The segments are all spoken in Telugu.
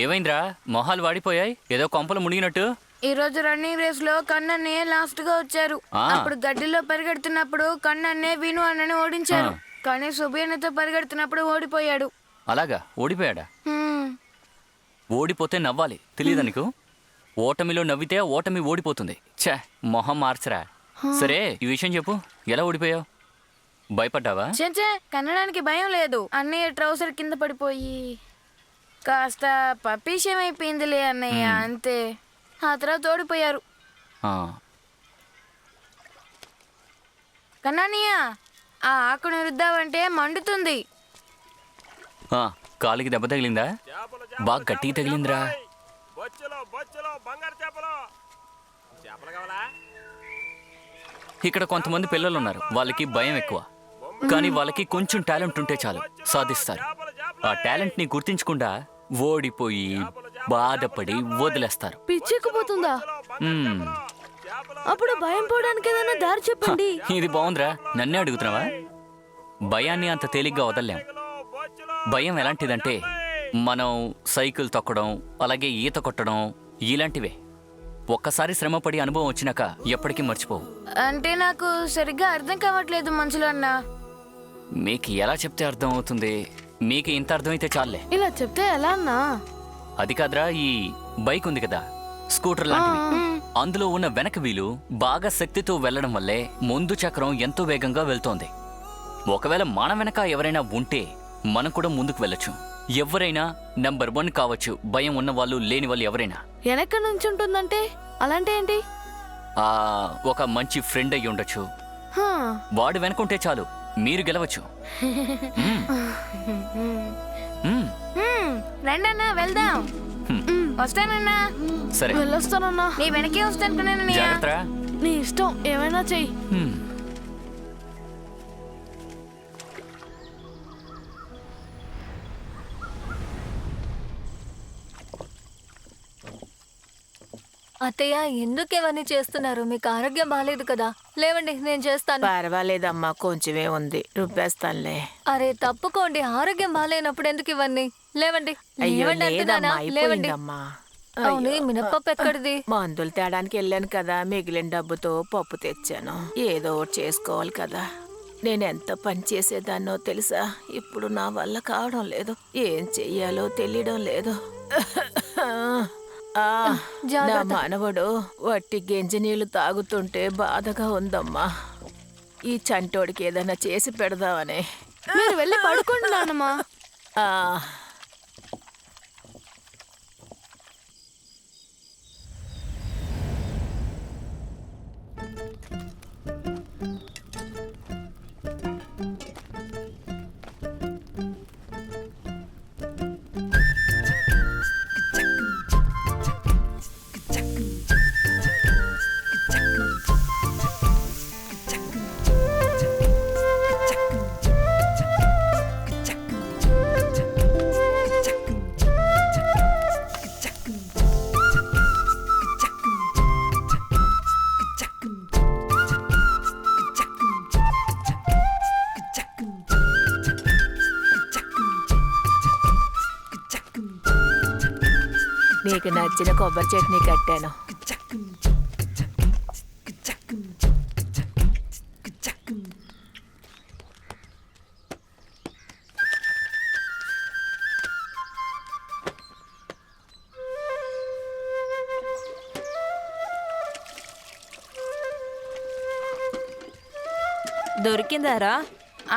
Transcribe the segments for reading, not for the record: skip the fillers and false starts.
ఏమైందిరా మొహాలు వాడిపోయాయి ఏదో కొంపలు మునిగినట్టు? ఈ రోజు రన్నింగ్ రేస్ లో కన్నన్నే లాస్ట్ గా వచ్చారు. అప్పుడు గడ్డిలో పరిగెడుతున్నప్పుడు కన్నన్నే విను అన్నని ఓడించారు. కానీ సుబియన్నతో పరిగెడుతున్నప్పుడు ఓడిపోయాడు. అలాగా? ఓడిపోయాడా? ఓడిపోతే నవ్వాలి తెలియదా నీకు? ఓటమిలో నవ్వితే ఓటమి ఓడిపోతుంది. ఛే, మొహం మార్చరా. సరే ఈ విషయం చెప్పు, ఎలా ఓడిపోయావు? భయపడ్డావా? చెంచే కన్నడానికి భయం లేదు. అన్నయ్య ట్రౌసర్ కింద పడిపోయి కాస్త పప్పీషమైపోయిందిలే అన్నయ్య, అంతే. ఆ తర్వాత ఓడిపోయారు. కన్నానయ్య, ఆ ఆకును రుద్దావంటే మండుతుంది. కాలికి దెబ్బ తగిలిందా? బాగా గట్టిగా తగిలిందిరా. ఇక్కడ కొంతమంది పిల్లలు ఉన్నారు, వాళ్ళకి భయం ఎక్కువ. కానీ వాళ్ళకి కొంచెం టాలెంట్ ఉంటే చాలు, సాధిస్తారు. ఆ టాలెంట్ ని గుర్తించకుండా ఓడిపోయి బాధపడి వదిలేస్తారు. పిచ్చెక్కిపోతుందా? అప్పుడు భయం పోవడానికి ఏదైనా దారి చెప్పండి. ఇది బాగుందిరా, నన్నే అడుగుతున్నావా? భయాన్ని అంత తేలిగ్గా వదలలేం. భయం ఎలాంటిదంటే మనం సైకిల్ తొక్కడం, అలాగే ఈత కొట్టడం ఇలాంటివే. ఒక్కసారి శ్రమపడి అనుభవం వచ్చినాక ఎప్పటికీ మర్చిపోవు. అంటే నాకు సరిగ్గా అర్థం కావట్లేదు మనుషులు అన్న. మీకు ఎలా చెప్తే అర్థం అవుతుంది? మీకు ఇంత అర్థమైతే చాలే. ఇలా చెప్తే ఎలా అన్నా? అది కాదురా, ఈ బైక్ ఉంది కదా, స్కూటర్ లాంటివి. అందులో ఉన్న వెనక వీలు బాగా శక్తితో వెళ్లడం వల్లే ముందు చక్రం ఎంతో వేగంగా వెళ్తోంది. ఒకవేళ మన వెనక ఎవరైనా ఉంటే మనం కూడా ముందుకు వెళ్ళొచ్చు. ఎవరైనా నంబర్ 1 కావచ్చు, భయం ఉన్న వాళ్ళు లేని వాళ్ళు ఎవరైనా. వెనక నుంచి ఉంటుందంటే అలాంటి ఏంటి? ఒక మంచి ఫ్రెండ్ అయ్యి ఉండొచ్చు. వాడు వెనకుంటే చాలు, మీరు గెలవచ్చు. రండన్నా వెళ్దాం. వస్తానన్నా. సరే వెళ్ళొస్తానన్నా. నీ వెనకే వస్తాను. జాగ్రత్త. నీ ఇష్టం, ఏమైనా చెయ్యి. అత్తయ్య, ఎందుకు ఇవన్నీ చేస్తున్నారు? మీకు ఆరోగ్యం బాగాలేదు కదా. లేవండి, నేను చేస్తాను. పర్వాలేదమ్మా, కొంచెమే ఉంది, రుబ్బేస్తానులే. అరే తప్పుకోండి, ఆరోగ్యం బాగాలేనప్పుడు ఎందుకు ఇవన్నీ? లేవండి. లేవండి అంటున్నానా? లేవండి. అవును, మినపప్పు ఎక్కడిది? మందులు తేడానికి వెళ్ళాను కదా, మిగిలిన డబ్బుతో పప్పు తెచ్చాను. ఏదో ఒకటి చేసుకోవాలి కదా. నేనెంత పని చేసేదాన్నో తెలుసా? ఇప్పుడు నా వల్ల కావడం లేదు. ఏం చెయ్యాలో తెలియడం లేదు. నా మనవడు వట్టి గెంజి నీళ్లు తాగుతుంటే బాధగా ఉందమ్మా. ఈ చంటోడికి ఏదైనా చేసి పెడదామని. మీరు వెళ్ళి పడుకోండి నాన్నమ్మా. నీకు నచ్చిన కొబ్బరి చట్నీ కట్టాను. దొరికిందారా?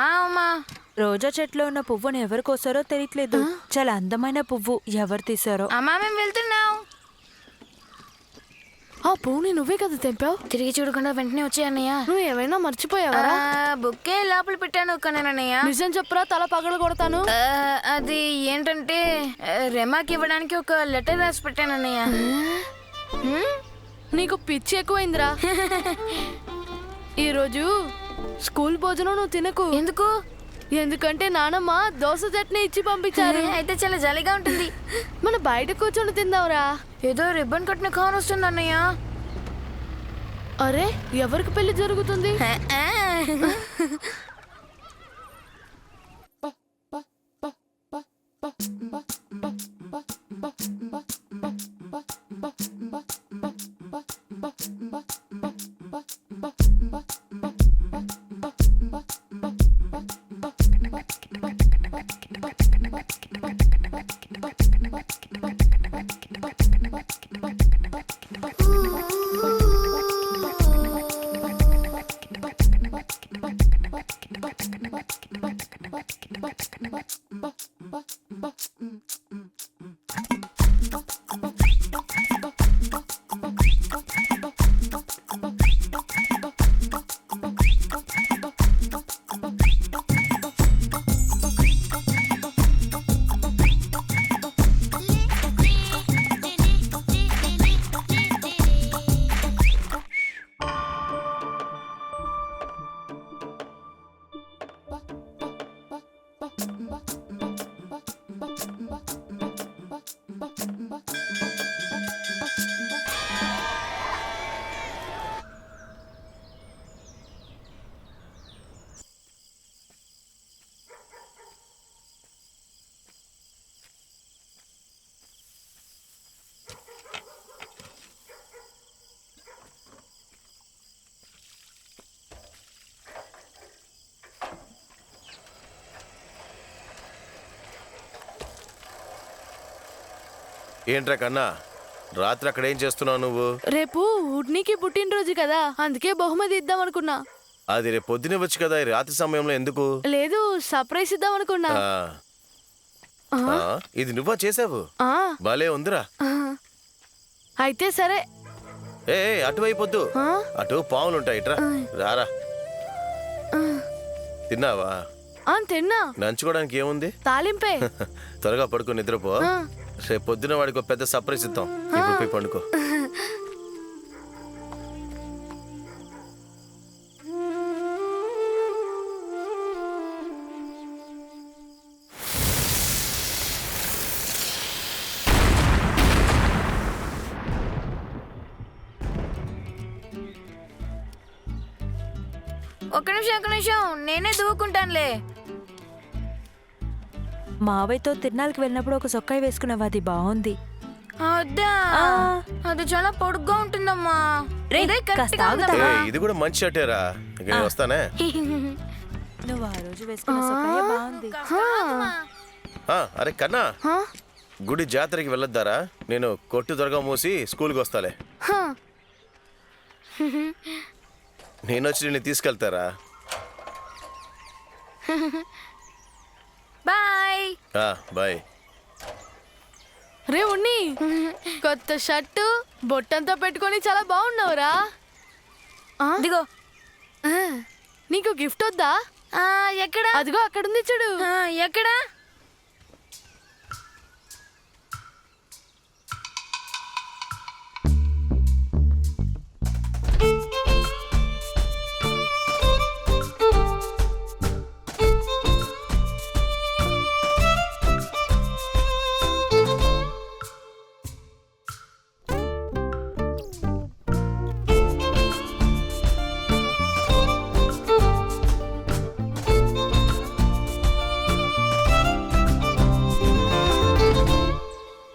అమ్మా, రోజా చెట్లో ఉన్న పువ్వును ఎవరు కోసారో తెలియట్లేదు. చాలా అందమైన పువ్వు, ఎవరు తీసారో. అమ్మా మేము వెళ్తున్నాం. ఆ పువ్వుని నువ్వే కదా తెంపావు? తిరిగి చూడకుండా వెంటనే వచ్చే అన్నయ్య. నువ్వు ఏమైనా మర్చిపోయావా? బుక్కే లోపల పెట్టాను కన్నయ్య. నిజం చెప్పురా, తల పగలు కొడతాను. అది ఏంటంటే రెమాకి ఇవ్వడానికి ఒక లెటర్ రాసి పెట్టానన్నయ్య. నీకు పిచ్చి ఎక్కువైందిరా. ఈరోజు స్కూల్ భోజనం నువ్వు తినకు. ఎందుకు? ఎందుకంటే నానమ్మ దోశ చట్నీ ఇచ్చి పంపించారు. అయితే చాలా జాలీగా ఉంటుంది. మన బయట కూర్చొని తిందాంరా. ఏదో రిబ్బన్ కట్టిన కాన్ వస్తుంది అన్నయ్య. అరే, ఎవరికి పెళ్లి జరుగుతుంది? ఏంట్రా కన్నా రాత్రి అక్కడ ఏం చేస్తున్నావు నువ్వు? రేపు ఉడ్నీకి పుట్టినరోజు కదా, అందుకే బహుమతి ఇద్దాం అనుకున్నా. అది రేపు పొద్దునే వచ్చు కదా, ఈ రాత్రి సమయంలో ఎందుకు? లేదు, సర్ప్రైజ్ ఇద్దాం అనుకున్నా. ఇది నువ్వా చేసావు? ఆ, భలే ఉందిరా. అయితే సరే. ఏ అటువైపోద్దు, అటు పాములుంటాయి, ఇట్రా రారా. తిన్నావా? తిన్నా. నంచుకోవడానికి ఏముంది? తాలింపే. త్వరగా పడుకో, నిద్రపో. రేపు పొద్దున వాడికి ఒక పెద్ద సర్ప్రైజ్ ఇద్దాం. ఇప్పుడు పోయి పండుకో. ఒక్క నిమిషం, నేనే దూకుంటానులే. మావయ్యతో తిరునాళ్ళకి వెళ్ళినప్పుడు ఒక సొక్కాయి వేసుకున్నావు, అది బాగుంది. అదా, అది చాలా పొడుగ్గా ఉంటుందమ్మా. రే, ఇదే కాస్త కరెక్ట్గా ఆగుతావా? ఉందమ్మా. ఇది కూడా మంచి షర్టేరా. ఇక నేను వస్తానే. నువ్వు ఆ రోజు వేసుకున్న సొక్కాయి బాగుంది. అరే కన్నా, గుడి జాతరకి వెళ్ళొద్దారా? నేను కొట్టు త్వరగా మూసి స్కూల్కి వస్తాలే. నేను వచ్చి నిన్ను తీసుకెళ్తారా? బాయ్. బాయ్. రే ఉన్ని, కొత్త షర్టు బొట్టంతా పెట్టుకొని చాలా బాగున్నావురా. ఇదిగో. నీకు గిఫ్ట్ వద్దా? ఎక్కడా? అదిగో అక్కడుంది చూడు. ఎక్కడా?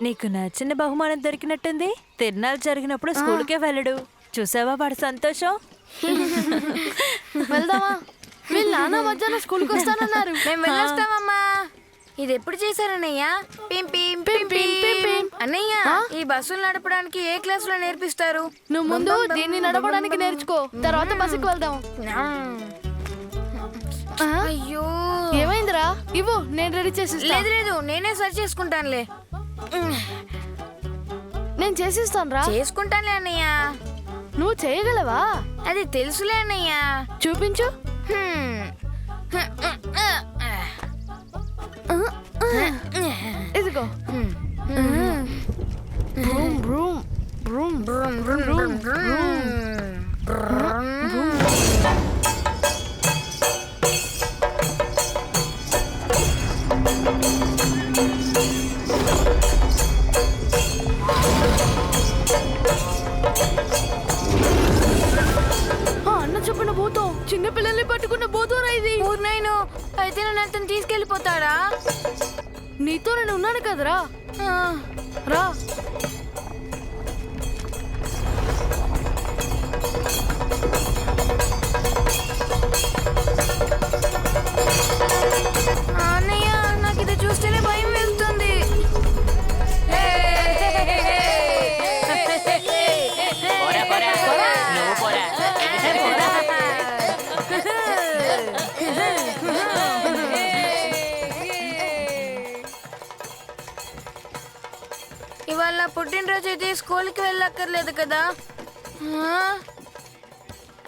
నీకు నచ్చిన బహుమానం దొరికినట్టుంది. తిరునాళ్ళు జరిగినప్పుడు స్కూల్కే వెళ్ళడు. చూసావా వాడు సంతోషం? వెళ్దామా? వీళ్ళ నాన్న మధ్యాహ్నం స్కూల్కి వస్తానన్నారు. మేము వెళ్ళొస్తామమ్మా. ఇది ఎప్పుడు చేశారన్నయ్య? అన్నయ్య, ఈ బస్సులు నడపడానికి ఏ క్లాస్ లో నేర్పిస్తారు? నువ్వు ముందు దీన్ని నడపడానికి నేర్చుకో, తర్వాత బస్సుకి వెళ్దాం. అయ్యో, ఏమైందిరా? ఇవ్వు, నేను రెడీ చేసి. లేదు, నేనే సరి చేసుకుంటానులే. నేను చేసిస్తాను రా. చేసుకుంటానులే అన్నయ్య. నువ్వు చేయగలవా? అది తెలుసులే అన్నయ్య. చూపించు. ఇదిగో. Broom broom broom broom broom broom. అన్న చెప్పిన భూతం, చిన్న పిల్లల్ని పట్టుకున్న భూతం ఇది. ఊరినైను అయితే నన్ను అతను తీసుకెళ్ళిపోతాడా? నీతో నేను ఉన్నాను కదరా. రా. అన్నయ్య, నాకు ఇది చూస్తేనే భయం వేస్తుంది. నువ్వు పోరా. ఇవాళ నా పుట్టినరోజు అయితే స్కూల్కి వెళ్ళక్కర్లేదు కదా. ఆ?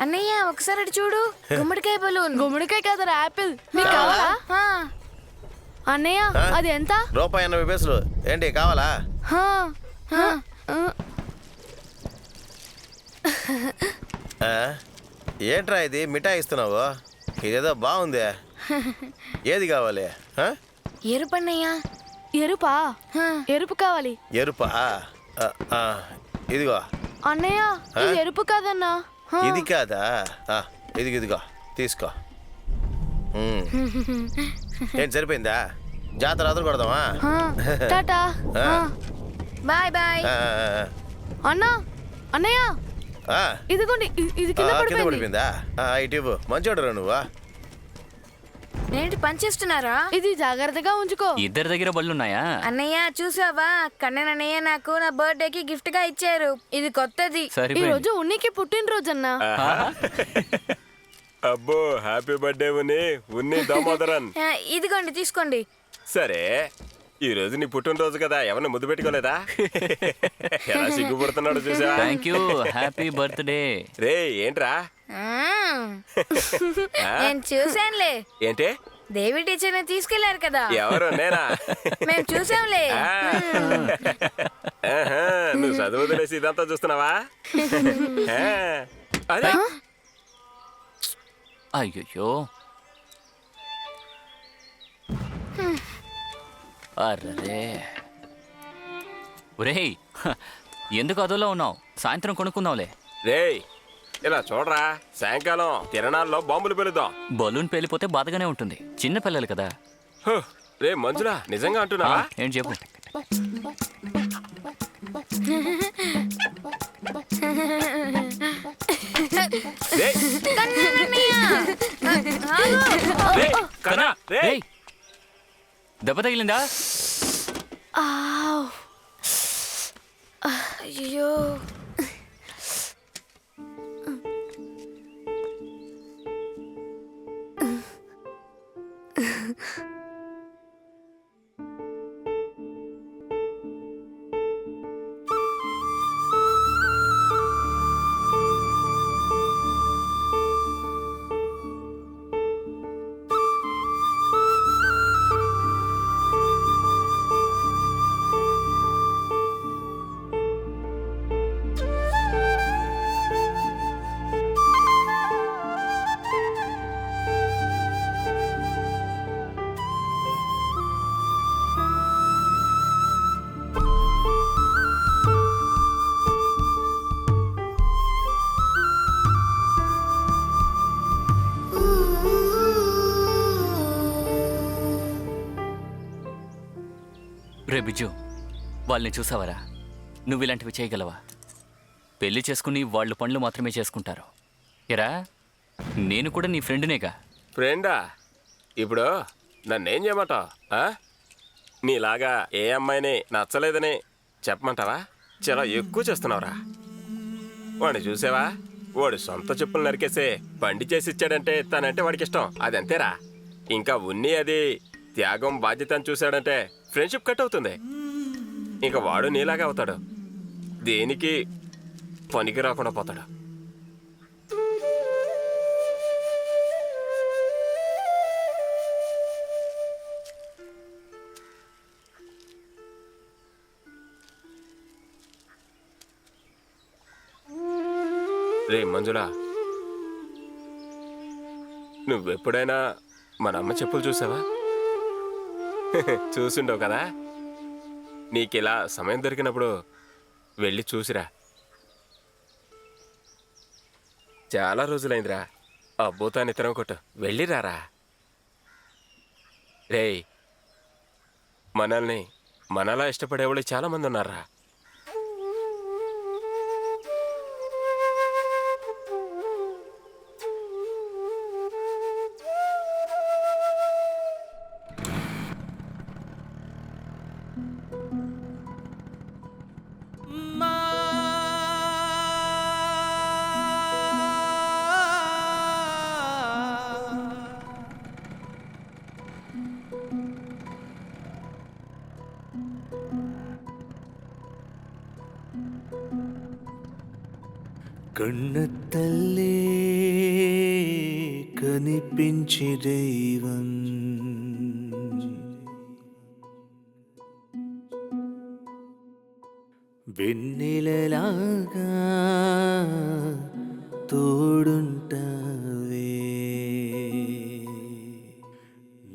అన్నయ్య ఒకసారి అటు చూడు, గుమ్మడికాయ బలూన్. గుమ్మడికాయ కదరా యాపిల్. నీకు కావాలా? ఆ, అన్నయ్య అది ఎంత? ₹80 ఏంటి కావాలా? హా, హా, ఆ. ఆ? ఏంట్రా ఇది మిఠాయి ఇస్తున్నావు? ఇదేదో బాగుంది. ఏది కావాలి? ఆ? ఎరుపన్నయ్య. ఎరుపా? ఎరుపు కావాలి. ఎరుపా? ఇదిగో. అన్నయ్య ఇది ఎరుపు కాదన్నా. ఇది కాదా? ఇదిగో తీసుకో. ఏంటి సరిపోయిందా? జాతర అదరు కొడదామా? టాటా. Bye bye. అన్నా అన్నయ్య ఇదిగోండి, ఇది కింద కింద పడిపోయింది. పడిపోయిందా? ఇటు ఇవ్వు. మంచోడురా నువ్వా. ఏంటి పనిచేస్తున్నారా? ఇది జాగ్రత్తగా ఉంచుకో. ఇద్దరి దగ్గర బళ్ళున్నాయా? అన్నయ్య చూసావా, కన్నన్ అన్నయ్య నాకు నా బర్త్డేకి గిఫ్ట్ గా ఇచ్చారు. ఇది కొత్తది. ఈ సరిపోయింది. రోజు ఉన్నికి పుట్టినరోజు అన్నా. అబ్బో హ్యాపీ బర్త్డే ఉన్ని దామోదరన్. ఇదిగోండి తీసుకోండి. సరే ఈ రోజు నీ పుట్టినరోజు కదా, ఎవరిని ముద్దు పెట్టుకోలేదా? ఎలా సిగ్గుపడుతున్నాడు చూసా. Thank you. Happy birthday. రే ఏంట్రా? నేను చూసానులే. ఏంటి? దేవి టీచర్ ని తీసుకెళ్లారు కదా. ఎవరు? నేనా? మేము చూసాంలే. నువ్వు చదువు తెలిసి ఇదంతా చూస్తున్నావా? అదే అయ్యో, అర్రే. ఒరేయ్, ఎందుకు అదోలా ఉన్నావు? సాయంత్రం కొనుక్కుందాంలే. రేయ్ ఇలా చూడరా, సాయంకాలం తిరణాల్లో బాంబులు పెలుద్దాం. బలూన్ పేలిపోతే బాధగానే ఉంటుంది, చిన్న పిల్లలు కదా. రే మంజులా, నిజంగా అంటున్నావా? ఏంటి చెప్పు. దెబ్బ తగిలిందా? అయ్యో, రే బిజ్జు, వాళ్ళని చూసావరా? నువ్వు ఇలాంటివి చేయగలవా? పెళ్లి చేసుకుని వాళ్ళు పనులు మాత్రమే చేసుకుంటారు. ఎరా, నేను కూడా నీ ఫ్రెండ్నేగా. ఫ్రెండా? ఇప్పుడు నన్నేం చేయమంటావు? నీలాగా ఏ అమ్మాయిని నచ్చలేదని చెప్పమంటావా? చాలా ఎక్కువ చేస్తున్నావురా. వాడిని చూసావా? వాడు సొంత చెప్పులు నరికేసే బండి చేసి ఇచ్చాడంటే తనంటే వాడికి ఇష్టం. అదంతేరా. ఇంకా ఉన్ని అది త్యాగం బాధ్యతను చూశాడంటే ఫ్రెండ్షిప్ కట్ అవుతుంది. ఇంకా వాడు నీలాగా అవుతాడు, దేనికి పనికి రాకుండా పోతాడు. రే మంజులా, నువ్వెప్పుడైనా మన అమ్మ చెప్పులు చూసావా? చూసిండవు కదా. నీకిలా సమయం దొరికినప్పుడు వెళ్ళి చూసిరా. చాలా రోజులైందిరా. అబ్బోతాన్ని ఇతరం కొట్టు, వెళ్ళిరారా. రేయ్, మనల్ని మనలా ఇష్టపడేవాళ్ళు చాలా మంది ఉన్నారా. కన్న తల్లే కనిపించి దైవం వెన్నెలలాగా తోడుంటావే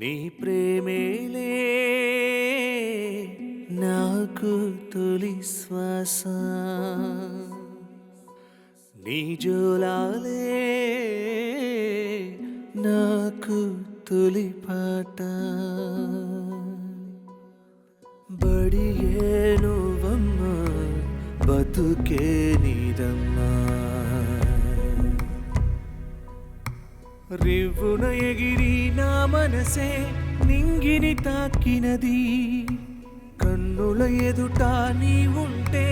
నీ ప్రేమేలే నాకు తొలి శ్వాస నీ జోలాలే నాకు తొలి పాట బడియే నువ్వమ్మా బతుకే నీదమ్మా రివ్వున ఎగిరి నా మనసే నింగిని తాకినది కన్నుల ఎదుట నీ ఉంటే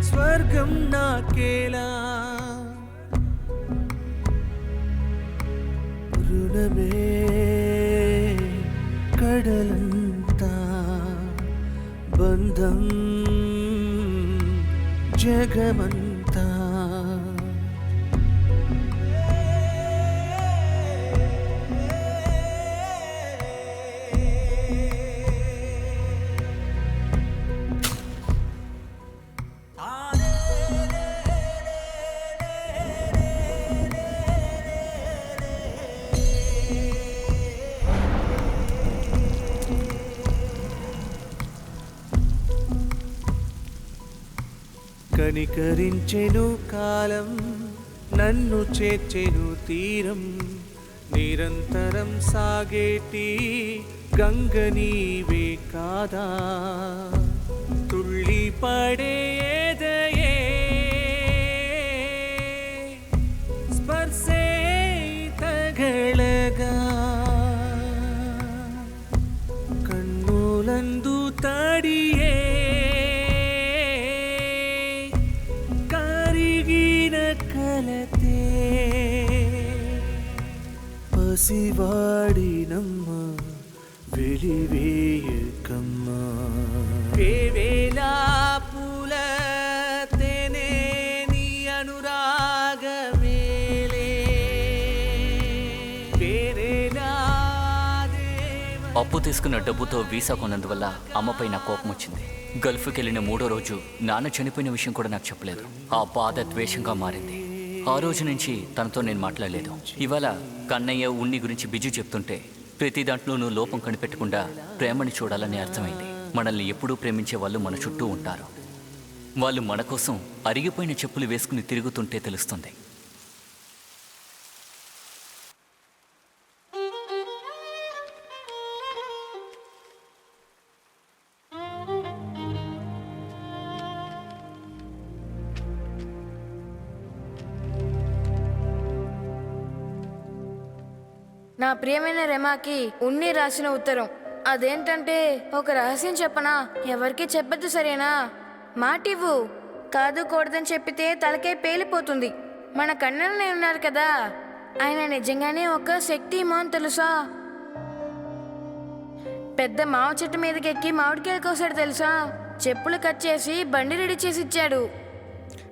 స్వర్గం నాకేలా రుణమే కడలంతా బంధం జగమంతా కనికరించెను కాలం నన్ను చేర్చెను తీరం నిరంతరం సాగేటి గంగ నీవే కాదా తుళ్ళి పడే ఎదయే స్పర్శే తగలగా కన్నులందు తడియే పసివాడినమ్మ వెలివేయకమ్మ వేవేలా పూల తేనే నీ అనురాగమేలే వేరేలా అప్పు తీసుకున్న డబ్బుతో వీసా కొన్నందువల్ల అమ్మపై నా కోపం వచ్చింది. గల్ఫ్కి వెళ్ళిన 3వ రోజు నాన్న చనిపోయిన విషయం కూడా నాకు చెప్పలేదు. ఆ బాధ ద్వేషంగా మారింది. ఆ రోజు నుంచి తనతో నేను మాట్లాడలేదు. ఇవాళ కన్నయ్య ఉన్ని గురించి బిజు చెప్తుంటే ప్రతి దాంట్లోనూ లోపం కనిపెట్టకుండా ప్రేమని చూడాలని అర్థమైంది. మనల్ని ఎప్పుడూ ప్రేమించే వాళ్ళు మన చుట్టూ ఉంటారు. వాళ్ళు మన కోసం అరిగిపోయిన చెప్పులు వేసుకుని తిరుగుతుంటే తెలుస్తుంది. నా ప్రియమైన రెమాకి ఉన్ని రాసిన ఉత్తరం. అదేంటంటే ఒక రహస్యం చెప్పనా? ఎవరికి చెప్పద్దు సరేనా? మాటివ్వు. కాదు కూడదని చెప్పితే తలకే పేలిపోతుంది. మన కన్ననే ఉన్నారు కదా, ఆయన నిజంగానే ఒక శక్తిమాన్ తెలుసా? పెద్ద మావ చెట్టు మీదకి ఎక్కి మామిడికాయలు కోసాడు తెలుసా? చెప్పులు కట్ చేసి బండి రెడీ చేసి ఇచ్చాడు.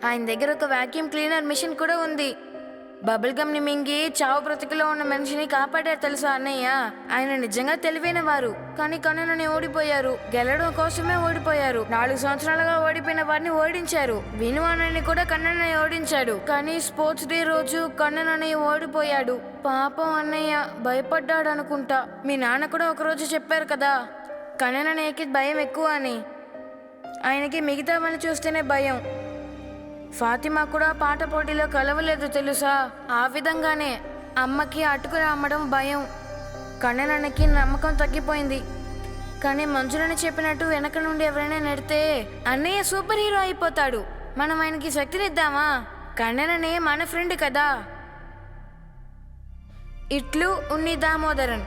ఆయన దగ్గర ఒక వాక్యూమ్ క్లీనర్ మిషన్ కూడా ఉంది. బబుల్ గమ్ ని మింగి చావు బ్రతుకులో ఉన్న మనిషిని కాపాడారు తెలుసా అన్నయ్య? ఆయన నిజంగా తెలివైన వారు. కానీ కన్ననని ఓడిపోయారు. గెలవడం కోసమే ఓడిపోయారు. 4 సంవత్సరాలుగా ఓడిపోయిన వారిని ఓడించారు. వినువానని కూడా కన్ననని ఓడించాడు. కానీ స్పోర్ట్స్ డే రోజు కన్ననని ఓడిపోయాడు. పాపం అన్నయ్య భయపడ్డాడు అనుకుంటా. మీ నాన్న కూడా ఒకరోజు చెప్పారు కదా, కన్ననకి భయం ఎక్కువ అని. ఆయనకి మిగతా వాళ్ళని చూస్తేనే భయం. ఫాతిమా కూడా పాట పోటీలో కలవలేదు తెలుసా? ఆ విధంగానే అమ్మకి అటుకులు అమ్మడం భయం. కన్ననకి నమ్మకం తగ్గిపోయింది. కానీ మంజులని చెప్పినట్టు వెనక నుండి ఎవరైనా నెడితే అన్నయ్య సూపర్ హీరో అయిపోతాడు. మనం ఆయనకి శక్తినిద్దామా? కన్నననే మన ఫ్రెండ్ కదా. ఇట్లు ఉన్ని దామోదరన్.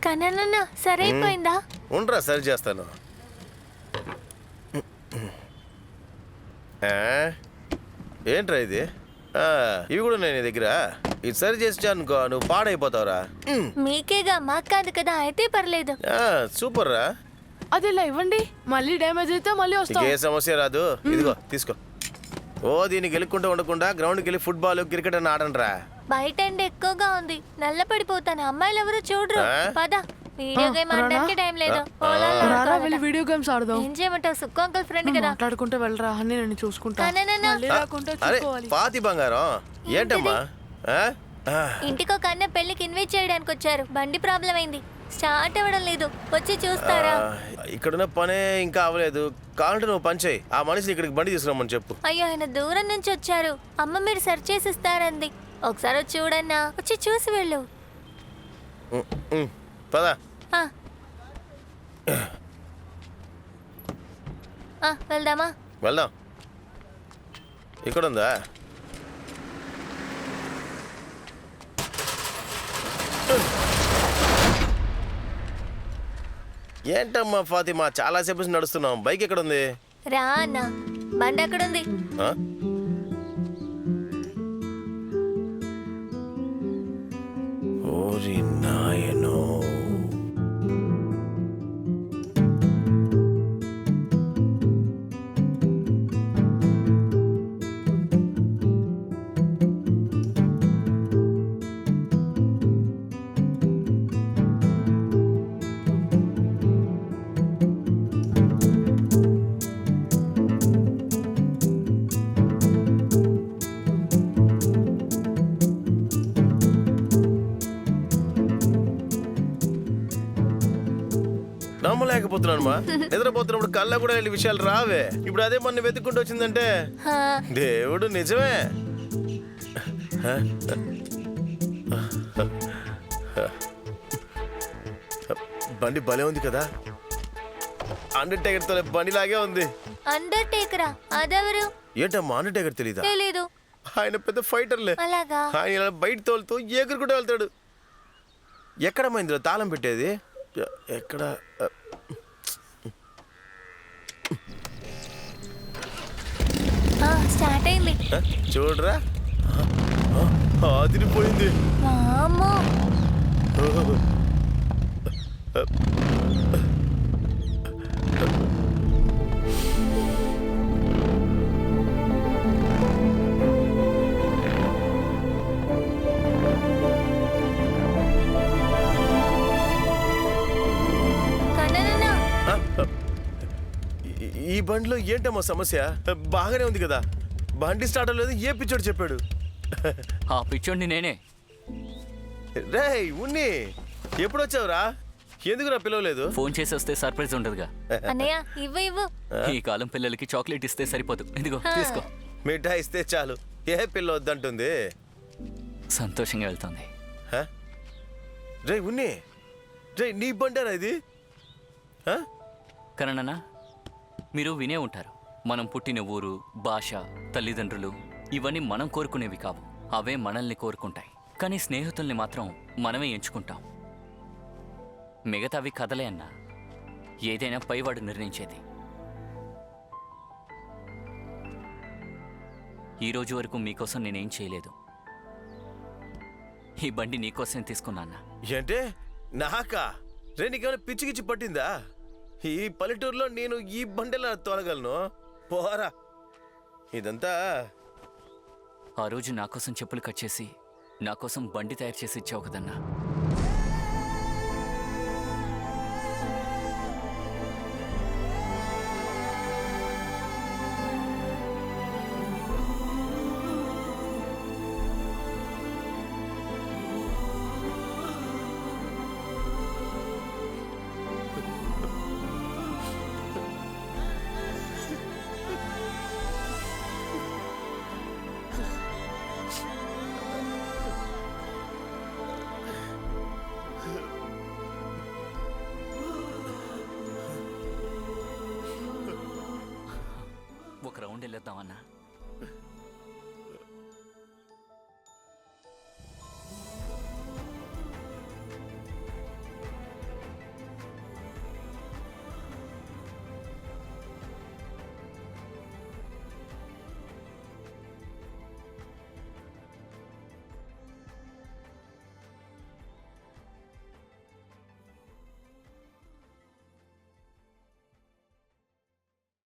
కన్నన్న సరైపోయిందా? ఉండరా సరి చేస్తాను. ఏంట్రా ఇది? ఇవి కూడా ఉన్నాయి నీ దగ్గర. ఇది సరి చేసి అనుకో నువ్వు పాడైపోతావురా. మీకేగా మాకు కాదు కదా, అయితే పర్లేదు. సూపర్ రా. అది ఇలా ఇవ్వండి, మళ్ళీ డ్యామేజ్ అయితే మళ్ళీ వస్తాం. ఏ సమస్య రాదు. ఇదిగో తీసుకో. ఓ దీనికి గెలుక్కుంటూ ఉండకుండా గ్రౌండ్కి వెళ్ళి ఫుట్బాల్ క్రికెట్ అని ఆడండి రా. బయట ఎండ ఎక్కువగా ఉంది, నల్ల పడిపోతాను. అమ్మాయిలు ఎవరు చూడరు. పద, వీడియో గేమ్ ఆడడానికి టైం లేదు. పొలాల్లో రారా ఆడుకోవాలట. వెళ్ళి వీడియో గేమ్స్ ఆడదాం. ఏం చేయమంటావు? సుక్కు అంకుల్ ఫ్రెండ్ కదా. మాట్లాడుకుంటూ వెళ్ళరా అని నేను చూసుకుంటా. కానేనన్నా. మళ్ళీ రాకుండా అరే చూసుకోవాలి. పాతి బంగారం ఏంటమ్మా? ఇంటికో కన్న పెళ్లికి ఇన్వైట్ చేయడానికి వచ్చారు. బండి ప్రాబ్లం అయింది, స్టార్ట్ అవ్వడం లేదు. వచ్చి చూస్తారా? ఇక్కడున్న పనే ఇంకా అవ్వలేదు. కావాలంటే నువ్వు పని చేయి. ఆ మనిషిని ఇక్కడికి బండి తీసుకురమ్మని చెప్పు. అయ్యో, ఆయన దూరం నుంచి వచ్చారు. అమ్మ మీరు సెర్చ్ చేసి ఇస్తారంది. ఒకసారి వచ్చి చూడన్నా. వచ్చి చూసి వెళ్ళు. పదా. వెళ్దామా? వెళ్దాం. ఇక్కడ ఉందా? ఏంటమ్మా ఫాతిమా, చాలాసేపు నుంచి నడుస్తున్నాం. బైక్ ఎక్కడ ఉంది? రా అన్న, బండి అక్కడుంది. ఓరి నాయనో. నమ్మలేకపోతున్నాను మా. నిద్రపోతున్నప్పుడు కళ్ళ కూడా వెళ్ళి విషయాలు రావే. ఇప్పుడు అదే మన వెతుక్కుంటూ వచ్చిందంటే దేవుడు నిజమే. బండి భలే ఉంది కదా. అండర్టేకర్ తో బండిలాగే ఉంది. అండర్టేకరా? అదెవరు? ఏంటమ్మా అండర్టేకర్ తెలీదా? తెలీదు. ఆయన పెద్ద ఫైటర్లే. అలాగా? ఆయన ఇలా బయట తోలుతూ ఎగురుకుంటూ వెళ్తాడు. ఎక్కడమ్మా ఇందులో తాళం పెట్టేది? ఎక్కడ? స్టార్ట్ అయింది. చూడరా, అదిరిపోయింది. వామ్మో. ఈ బండిలో ఏంటమ్మా సమస్య? బాగానే ఉంది కదా. బండి స్టార్ట్ అవ్వలేదు. ఏ పిచ్చోడు చెప్పాడు? ఆ పిచ్చోడిని నేనే. రేయ్ ఉన్ని, ఎప్పుడు వచ్చావురా? ఎందుకురా పిలవలేదు? ఫోన్ చేసి వస్తే సర్ప్రైజ్ ఉండదుగా. అన్నయ్య ఇవ్వు ఇవ్వు. ఈ కాలం పిల్లలకి చాక్లెట్ ఇస్తే సరిపోదు. ఇదిగో తీసుకో. మిఠాయి ఇస్తే చాలు. ఏ పిల్ల వద్దంటుంది? సంతోషంగా వెళ్తుంది. రేయ్ ఉన్ని, రేయ్ నీ బండారా ఇది? కరణన్న, మీరు వినే ఉంటారు, మనం పుట్టిన ఊరు, భాష, తల్లిదండ్రులు ఇవన్నీ మనం కోరుకునేవి కావు. అవే మనల్ని కోరుకుంటాయి. కానీ స్నేహితుల్ని మాత్రం మనమే ఎంచుకుంటాం. మిగతావి కథలే అన్నా. ఏదైనా పైవాడు నిర్ణయించేది. ఈ రోజు వరకు మీకోసం నేనేం చేయలేదు. ఈ బండి నీకోసం తీసుకున్నా. ఏంటే నాకా? రే నీకేమైనా పిచ్చికిచ్చి పట్టిందా? ఈ పల్లెటూరులో నేను ఈ బండిలా తోలగలను? పోరా. ఇదంతా ఆ రోజు నా కోసం చెప్పులు కట్ చేసి నా కోసం బండి తయారు చేసి ఇచ్చావు కదన్నా. ఒక రౌండ్ వెళ్ళొద్దామన్నా.